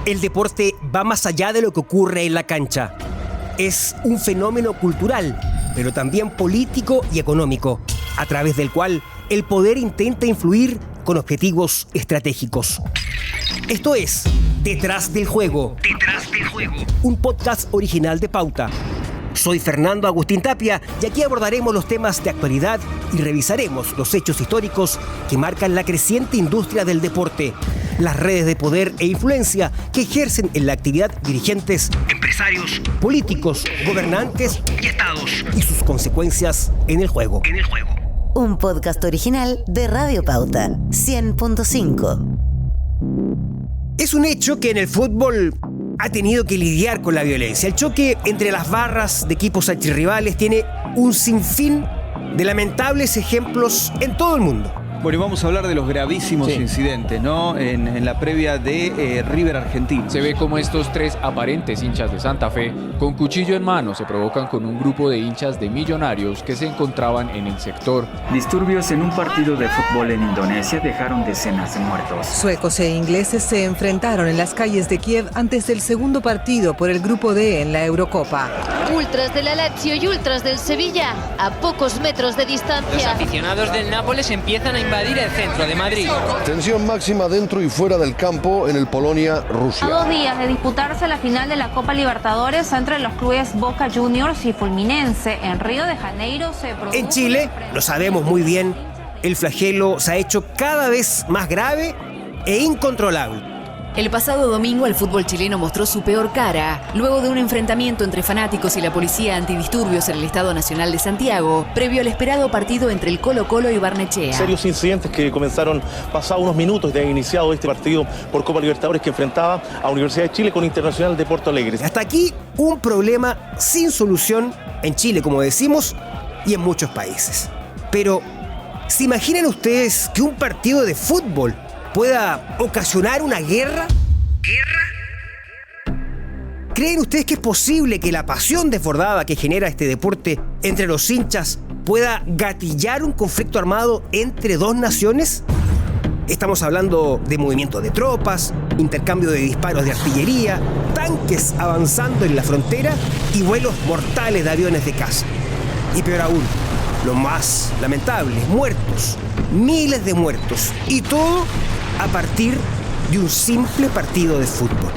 El deporte va más allá de lo que ocurre en la cancha. Es un fenómeno cultural, pero también político y económico, a través del cual el poder intenta influir con objetivos estratégicos. Esto es Detrás del Juego. Detrás del Juego. Un podcast original de Pauta. Soy Fernando Agustín Tapia y aquí abordaremos los temas de actualidad y revisaremos los hechos históricos que marcan la creciente industria del deporte, las redes de poder e influencia que ejercen en la actividad dirigentes, empresarios, políticos, gobernantes y estados y sus consecuencias en el juego. Un podcast original de Radio Pauta 100.5. Es un hecho que en el fútbol ha tenido que lidiar con la violencia. El choque entre las barras de equipos archirrivales tiene un sinfín de lamentables ejemplos en todo el mundo. Bueno, y vamos a hablar de los gravísimos incidentes, ¿no? En la previa de River Argentino. Se ve como estos tres aparentes hinchas de Santa Fe, con cuchillo en mano, se provocan con un grupo de hinchas de Millonarios que se encontraban en el sector. Disturbios en un partido de fútbol en Indonesia dejaron decenas de muertos. Suecos e ingleses se enfrentaron en las calles de Kiev antes del segundo partido por el Grupo D en la Eurocopa. Ultras del Lazio y ultras del Sevilla, a pocos metros de distancia. Los aficionados del Nápoles empiezan a invadir el centro de Madrid. Tensión máxima dentro y fuera del campo en el Polonia-Rusia. A 2 días de disputarse la final de la Copa Libertadores entre los clubes Boca Juniors y Fluminense en Río de Janeiro se produjo... En Chile, lo sabemos muy bien, el flagelo se ha hecho cada vez más grave e incontrolable. El pasado domingo el fútbol chileno mostró su peor cara, luego de un enfrentamiento entre fanáticos y la policía antidisturbios en el Estado Nacional de Santiago, previo al esperado partido entre el Colo-Colo y Barnechea. Serios incidentes que comenzaron pasados unos minutos de haber iniciado este partido por Copa Libertadores que enfrentaba a Universidad de Chile con Internacional de Porto Alegre. Hasta aquí un problema sin solución en Chile, como decimos, y en muchos países. Pero, ¿se imaginan ustedes que un partido de fútbol pueda ocasionar una guerra? ¿Creen ustedes que es posible que la pasión desbordada que genera este deporte entre los hinchas pueda gatillar un conflicto armado entre dos naciones? Estamos hablando de movimiento de tropas, intercambio de disparos de artillería, tanques avanzando en la frontera y vuelos mortales de aviones de caza. Y peor aún, lo más lamentable, muertos, miles de muertos, y todo a partir de un simple partido de fútbol.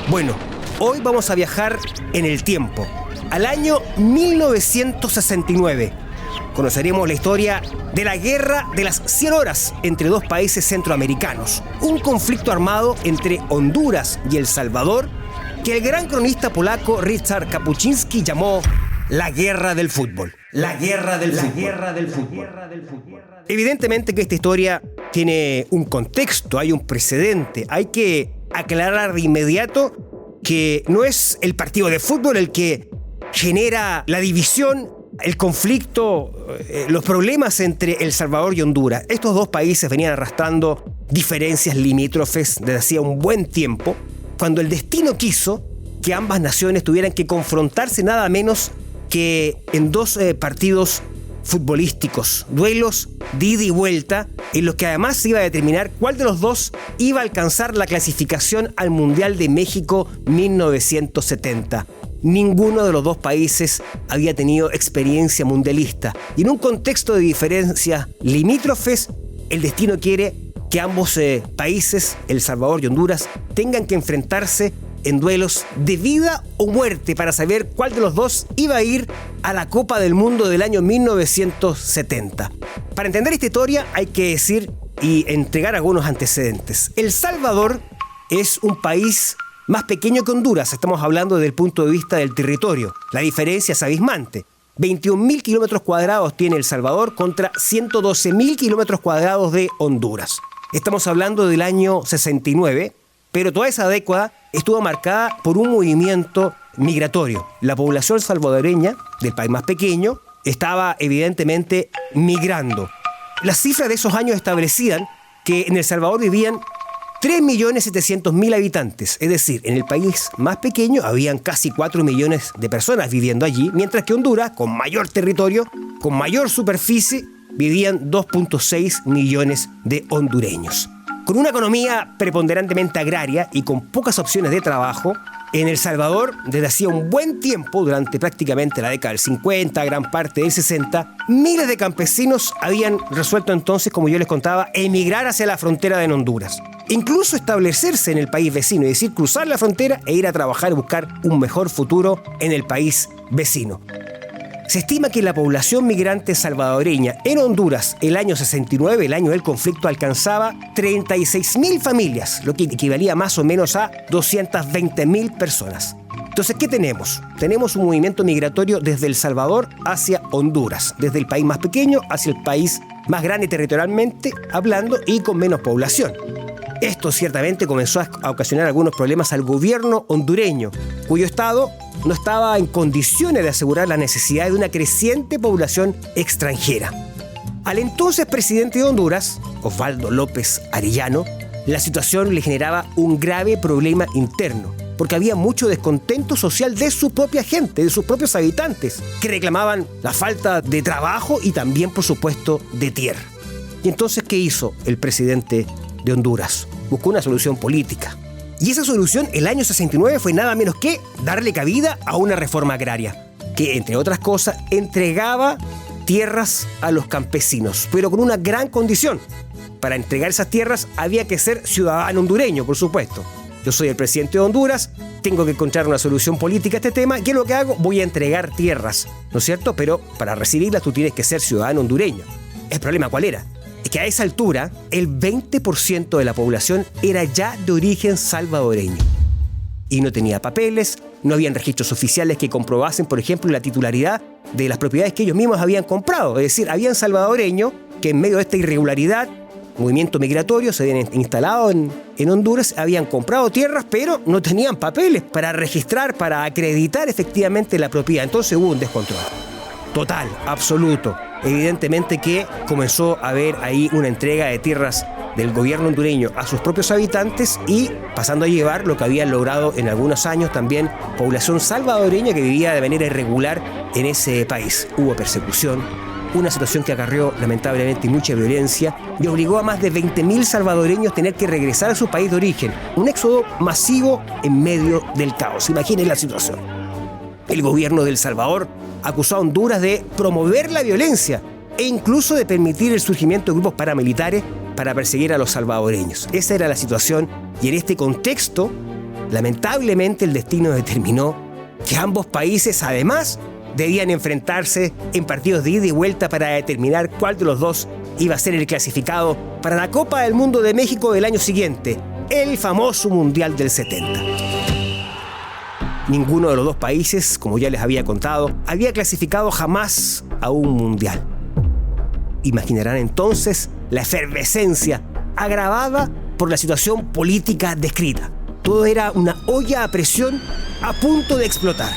Bueno, hoy vamos a viajar en el tiempo, al año 1969. Conoceremos la historia de la Guerra de las 100 Horas entre dos países centroamericanos, un conflicto armado entre Honduras y El Salvador que el gran cronista polaco Ryszard Kapuściński llamó la Guerra del Fútbol. La Guerra del Fútbol. Evidentemente que esta historia tiene un contexto, hay un precedente. Hay que aclarar de inmediato que no es el partido de fútbol el que genera la división, el conflicto, los problemas entre El Salvador y Honduras. Estos dos países venían arrastrando diferencias limítrofes desde hacía un buen tiempo, cuando el destino quiso que ambas naciones tuvieran que confrontarse nada menos que en dos partidos futbolísticos, duelos de ida y vuelta, en los que además se iba a determinar cuál de los dos iba a alcanzar la clasificación al Mundial de México 1970. Ninguno de los dos países había tenido experiencia mundialista, y en un contexto de diferencias limítrofes, el destino quiere que ambos países, El Salvador y Honduras, tengan que enfrentarse en duelos de vida o muerte para saber cuál de los dos iba a ir a la Copa del Mundo del año 1970. Para entender esta historia hay que decir y entregar algunos antecedentes. El Salvador es un país más pequeño que Honduras, estamos hablando desde el punto de vista del territorio. La diferencia es abismante. 21.000 kilómetros cuadrados tiene El Salvador contra 112.000 kilómetros cuadrados de Honduras. Estamos hablando del año 69, pero toda esa década estuvo marcada por un movimiento migratorio. La población salvadoreña del país más pequeño estaba evidentemente migrando. Las cifras de esos años establecían que en El Salvador vivían 3.700.000 habitantes, es decir, en el país más pequeño habían casi 4 millones de personas viviendo allí, mientras que Honduras, con mayor territorio, con mayor superficie, vivían 2.6 millones de hondureños. Con una economía preponderantemente agraria y con pocas opciones de trabajo, en El Salvador, desde hacía un buen tiempo, durante prácticamente la década del 50, gran parte del 60, miles de campesinos habían resuelto entonces, como yo les contaba, emigrar hacia la frontera de Honduras. Incluso establecerse en el país vecino, es decir, cruzar la frontera e ir a trabajar y buscar un mejor futuro en el país vecino. Se estima que la población migrante salvadoreña en Honduras el año 69, el año del conflicto, alcanzaba 36.000 familias, lo que equivalía más o menos a 220.000 personas. Entonces, ¿qué tenemos? Tenemos un movimiento migratorio desde El Salvador hacia Honduras, desde el país más pequeño hacia el país más grande territorialmente hablando y con menos población. Esto ciertamente comenzó a ocasionar algunos problemas al gobierno hondureño, cuyo Estado no estaba en condiciones de asegurar la necesidad de una creciente población extranjera. Al entonces presidente de Honduras, Osvaldo López Arellano, la situación le generaba un grave problema interno, porque había mucho descontento social de su propia gente, de sus propios habitantes, que reclamaban la falta de trabajo y también, por supuesto, de tierra. Y entonces, ¿qué hizo el presidente de Honduras? Buscó una solución política. Y esa solución, el año 69, fue nada menos que darle cabida a una reforma agraria, que, entre otras cosas, entregaba tierras a los campesinos, pero con una gran condición. Para entregar esas tierras había que ser ciudadano hondureño, por supuesto. Yo soy el presidente de Honduras, tengo que encontrar una solución política a este tema. ¿Qué es lo que hago? Voy a entregar tierras, ¿no es cierto? Pero para recibirlas tú tienes que ser ciudadano hondureño. ¿El problema cuál era? Es que a esa altura, el 20% de la población era ya de origen salvadoreño. Y no tenía papeles, no habían registros oficiales que comprobasen, por ejemplo, la titularidad de las propiedades que ellos mismos habían comprado. Es decir, habían salvadoreños que en medio de esta irregularidad, movimiento migratorio, se habían instalado en Honduras, habían comprado tierras, pero no tenían papeles para registrar, para acreditar efectivamente la propiedad. Entonces hubo un descontrol total, absoluto. Evidentemente que comenzó a haber ahí una entrega de tierras del gobierno hondureño a sus propios habitantes y pasando a llevar lo que habían logrado en algunos años también población salvadoreña que vivía de manera irregular en ese país. Hubo persecución, una situación que acarreó lamentablemente mucha violencia y obligó a más de 20.000 salvadoreños a tener que regresar a su país de origen. Un éxodo masivo en medio del caos. Imaginen la situación. El gobierno de El Salvador acusó a Honduras de promover la violencia e incluso de permitir el surgimiento de grupos paramilitares para perseguir a los salvadoreños. Esa era la situación y en este contexto, lamentablemente el destino determinó que ambos países además debían enfrentarse en partidos de ida y vuelta para determinar cuál de los dos iba a ser el clasificado para la Copa del Mundo de México del año siguiente, el famoso Mundial del 70. Ninguno de los dos países, como ya les había contado, había clasificado jamás a un mundial. Imaginarán entonces la efervescencia agravada por la situación política descrita. Todo era una olla a presión a punto de explotar.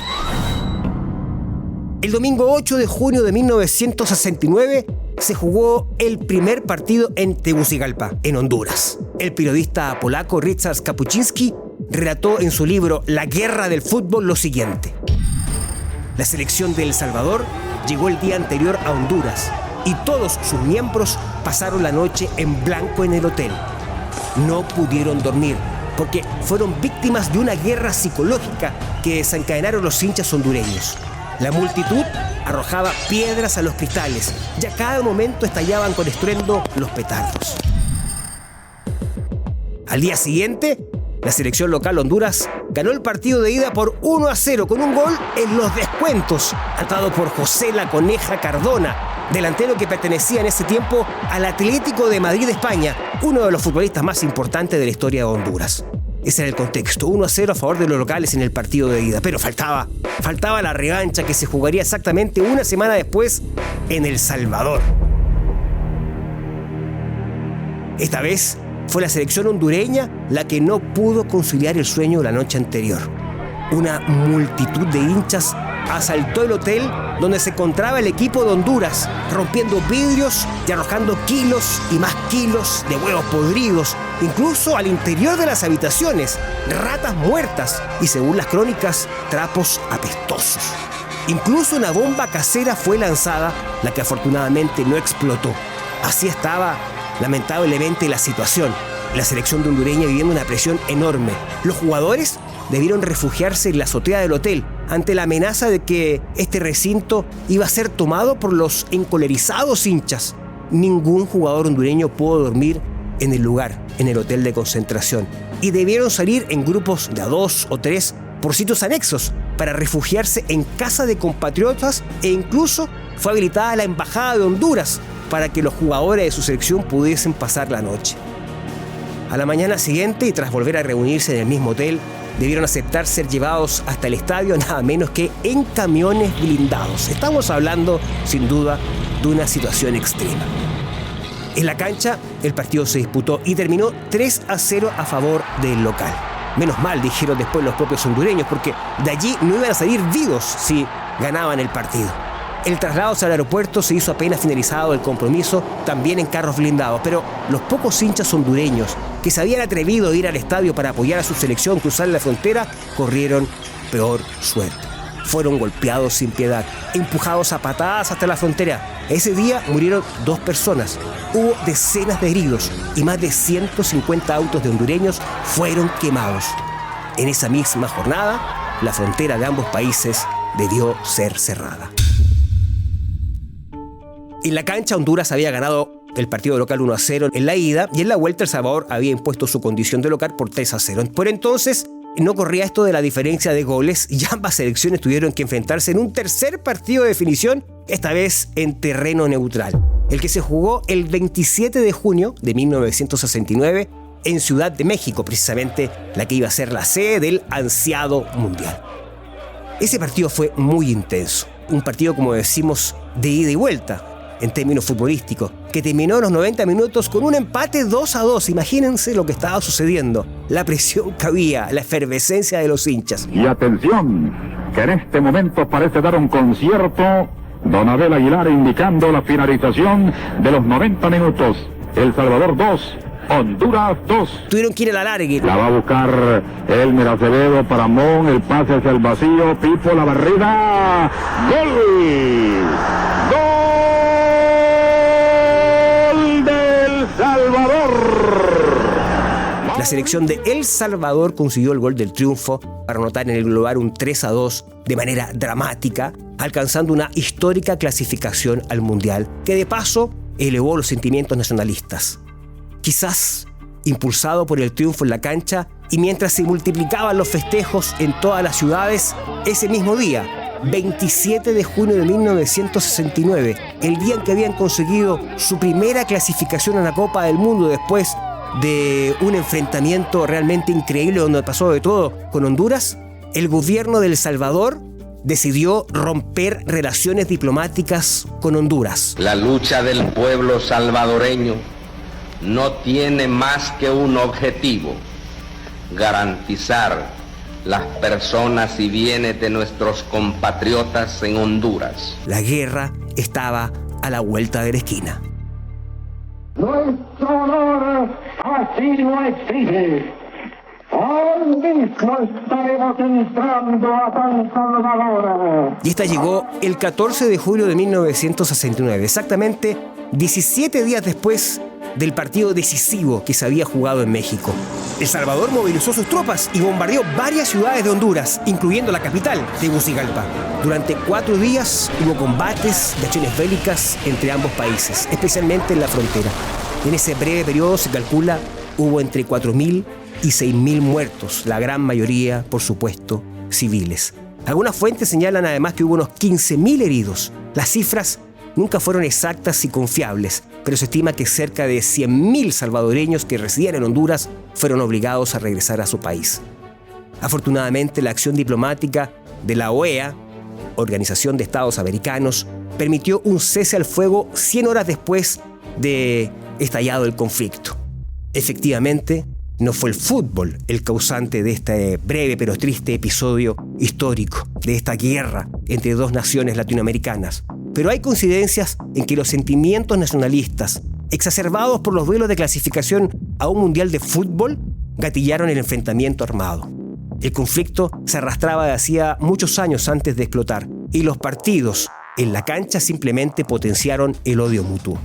El domingo 8 de junio de 1969 se jugó el primer partido en Tegucigalpa, en Honduras. El periodista polaco Ryszard Kapuściński relató en su libro La guerra del fútbol lo siguiente. La selección de El Salvador llegó el día anterior a Honduras y todos sus miembros pasaron la noche en blanco en el hotel. No pudieron dormir porque fueron víctimas de una guerra psicológica que desencadenaron los hinchas hondureños. La multitud arrojaba piedras a los cristales y a cada momento estallaban con estruendo los petardos. Al día siguiente, la selección local Honduras ganó el partido de ida por 1-0 con un gol en los descuentos, anotado por José La Coneja Cardona, delantero que pertenecía en ese tiempo al Atlético de Madrid de España, uno de los futbolistas más importantes de la historia de Honduras. Ese era el contexto, 1-0 a favor de los locales en el partido de ida, pero faltaba la revancha que se jugaría exactamente una semana después en El Salvador. Esta vez fue la selección hondureña la que no pudo conciliar el sueño la noche anterior. Una multitud de hinchas asaltó el hotel donde se encontraba el equipo de Honduras, rompiendo vidrios y arrojando kilos y más kilos de huevos podridos, incluso al interior de las habitaciones, ratas muertas y, según las crónicas, trapos apestosos. Incluso una bomba casera fue lanzada, la que afortunadamente no explotó. Así estaba lamentablemente la situación. la selección de hondureña viviendo una presión enorme. Los jugadores debieron refugiarse en la azotea del hotel ante la amenaza de que este recinto iba a ser tomado por los encolerizados hinchas. Ningún jugador hondureño pudo dormir en el lugar, en el hotel de concentración, y debieron salir en grupos de a 2 o 3 por sitios anexos para refugiarse en casa de compatriotas, e incluso fue habilitada la embajada de Honduras para que los jugadores de su selección pudiesen pasar la noche. A la mañana siguiente, y tras volver a reunirse en el mismo hotel, debieron aceptar ser llevados hasta el estadio nada menos que en camiones blindados. Estamos hablando, sin duda, de una situación extrema. En la cancha, el partido se disputó y terminó 3-0 a favor del local. Menos mal, dijeron después los propios hondureños, porque de allí no iban a salir vivos si ganaban el partido. El traslado hacia el aeropuerto se hizo apenas finalizado el compromiso, también en carros blindados, pero los pocos hinchas hondureños que se habían atrevido a ir al estadio para apoyar a su selección cruzar la frontera corrieron peor suerte. Fueron golpeados sin piedad, empujados a patadas hasta la frontera. Ese día murieron 2 personas, hubo decenas de heridos y más de 150 autos de hondureños fueron quemados. En esa misma jornada, la frontera de ambos países debió ser cerrada. En la cancha, Honduras había ganado el partido local 1-0 en la ida, y en la vuelta El Salvador había impuesto su condición de local por 3-0. Por entonces no corría esto de la diferencia de goles, y ambas selecciones tuvieron que enfrentarse en un tercer partido de definición, esta vez en terreno neutral, el que se jugó el 27 de junio de 1969 en Ciudad de México, precisamente la que iba a ser la sede del ansiado Mundial. Ese partido fue muy intenso, un partido, como decimos, de ida y vuelta en términos futbolísticos, que terminó en los 90 minutos con un empate 2-2. Imagínense lo que estaba sucediendo, la presión que había, la efervescencia de los hinchas. Y atención, que en este momento parece dar un concierto don Abel Aguilar, indicando la finalización de los 90 minutos. El Salvador 2, Honduras 2. Tuvieron que ir a la alargue. La va a buscar Elmer Acevedo para Mon, el pase hacia el vacío, Pipo, la barrida, ¡gol! La selección de El Salvador consiguió el gol del triunfo para anotar en el global un 3-2 de manera dramática, alcanzando una histórica clasificación al Mundial, que de paso elevó los sentimientos nacionalistas. Quizás impulsado por el triunfo en la cancha, y mientras se multiplicaban los festejos en todas las ciudades, ese mismo día, 27 de junio de 1969, el día en que habían conseguido su primera clasificación a la Copa del Mundo después de un enfrentamiento realmente increíble donde pasó de todo con Honduras, el gobierno de El Salvador decidió romper relaciones diplomáticas con Honduras. La lucha del pueblo salvadoreño no tiene más que un objetivo: garantizar las personas y bienes de nuestros compatriotas en Honduras. La guerra estaba a la vuelta de la esquina. Nuestro honor así lo exige. Hoy mismo estaremos entrando a San Salvador. Y esta llegó el 14 de julio de 1969, exactamente 17 días después del partido decisivo que se había jugado en México. El Salvador movilizó sus tropas y bombardeó varias ciudades de Honduras, incluyendo la capital, Tegucigalpa. Durante 4 días hubo combates y acciones bélicas entre ambos países, especialmente en la frontera. En ese breve periodo, se calcula, hubo entre 4.000 y 6.000 muertos, la gran mayoría, por supuesto, civiles. Algunas fuentes señalan además que hubo unos 15.000 heridos. Las cifras nunca fueron exactas y confiables, pero se estima que cerca de 100.000 salvadoreños que residían en Honduras fueron obligados a regresar a su país. Afortunadamente, la acción diplomática de la OEA, Organización de Estados Americanos, permitió un cese al fuego 100 horas después de estallado el conflicto. Efectivamente, no fue el fútbol el causante de este breve pero triste episodio histórico, de esta guerra entre dos naciones latinoamericanas. Pero hay coincidencias en que los sentimientos nacionalistas, exacerbados por los duelos de clasificación a un mundial de fútbol, gatillaron el enfrentamiento armado. El conflicto se arrastraba de hacía muchos años antes de explotar, y los partidos en la cancha simplemente potenciaron el odio mutuo.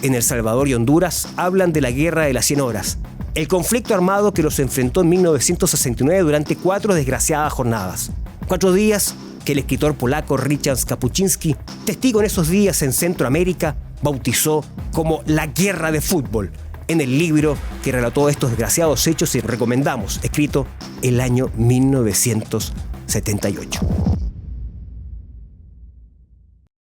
En El Salvador y Honduras hablan de la guerra de las 100 horas, El conflicto armado que los enfrentó en 1969 durante 4 desgraciadas jornadas. 4 días que el escritor polaco Richard Kapuściński, testigo en esos días en Centroamérica, bautizó como la guerra de fútbol, en el libro que relató estos desgraciados hechos y recomendamos, escrito el año 1978.